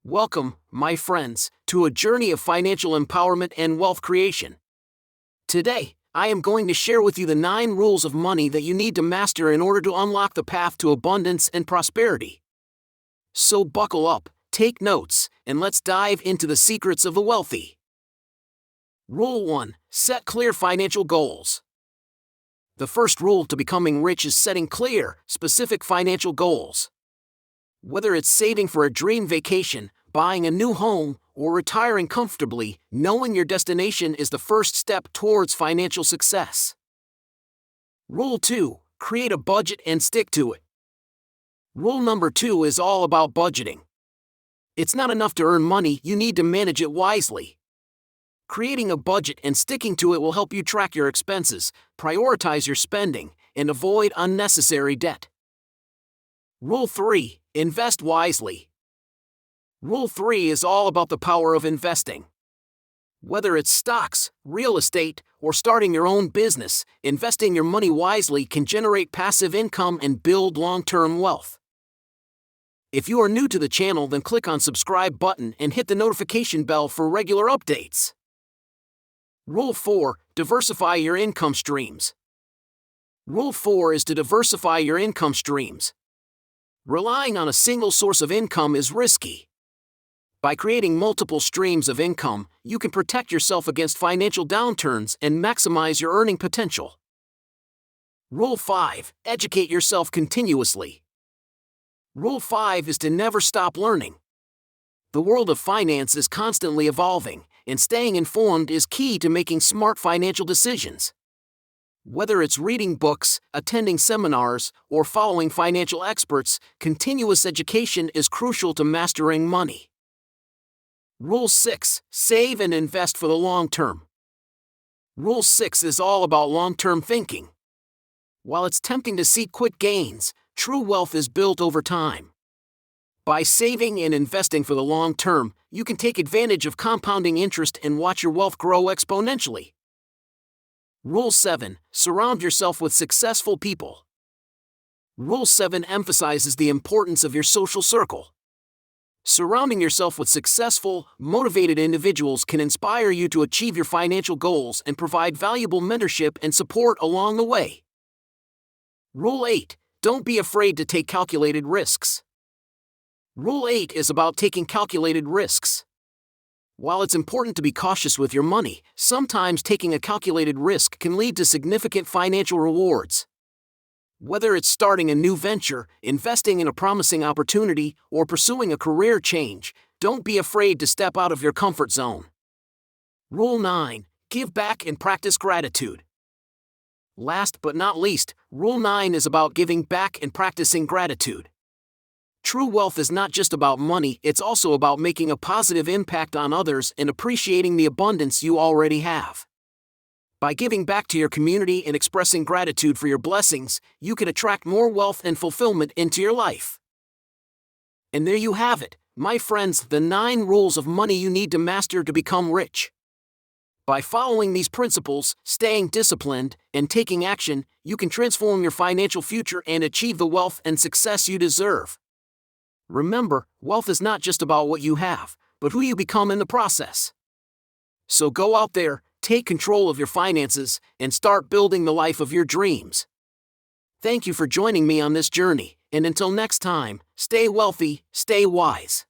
Welcome, my friends, to a journey of financial empowerment and wealth creation. Today, I am going to share with you the 9 rules of money that you need to master in order to unlock the path to abundance and prosperity. So buckle up, take notes, and let's dive into the secrets of the wealthy. Rule 1. Set clear financial goals. The first rule to becoming rich is setting clear, specific financial goals. Whether it's saving for a dream vacation, buying a new home, or retiring comfortably, knowing your destination is the first step towards financial success. Rule 2. Create a budget and stick to it. Rule number 2 is all about budgeting. It's not enough to earn money, you need to manage it wisely. Creating a budget and sticking to it will help you track your expenses, prioritize your spending, and avoid unnecessary debt. Rule 3. Invest wisely. Rule 3 is all about the power of investing. Whether it's stocks, real estate, or starting your own business, investing your money wisely can generate passive income and build long-term wealth. If you are new to the channel, then click on subscribe button and hit the notification bell for regular updates. Rule 4. Diversify your income streams. Rule 4 is to diversify your income streams. Relying on a single source of income is risky. By creating multiple streams of income, you can protect yourself against financial downturns and maximize your earning potential. Rule 5. Educate yourself continuously. Rule 5 is to never stop learning. The world of finance is constantly evolving, and staying informed is key to making smart financial decisions. Whether it's reading books, attending seminars, or following financial experts, continuous education is crucial to mastering money. Rule 6. Save and invest for the long term. Rule 6 is all about long-term thinking. While it's tempting to seek quick gains, true wealth is built over time. By saving and investing for the long term, you can take advantage of compounding interest and watch your wealth grow exponentially. Rule 7. Surround yourself with successful people. Rule 7 emphasizes the importance of your social circle. Surrounding yourself with successful, motivated individuals can inspire you to achieve your financial goals and provide valuable mentorship and support along the way. Rule 8. Don't be afraid to take calculated risks. Rule 8 is about taking calculated risks. While it's important to be cautious with your money, sometimes taking a calculated risk can lead to significant financial rewards. Whether it's starting a new venture, investing in a promising opportunity, or pursuing a career change, don't be afraid to step out of your comfort zone. Rule 9. Give back and practice gratitude. Last but not least, Rule 9 is about giving back and practicing gratitude. True wealth is not just about money, it's also about making a positive impact on others and appreciating the abundance you already have. By giving back to your community and expressing gratitude for your blessings, you can attract more wealth and fulfillment into your life. And there you have it, my friends, the 9 rules of money you need to master to become rich. By following these principles, staying disciplined, and taking action, you can transform your financial future and achieve the wealth and success you deserve. Remember, wealth is not just about what you have, but who you become in the process. So go out there, take control of your finances, and start building the life of your dreams. Thank you for joining me on this journey, and until next time, stay wealthy, stay wise.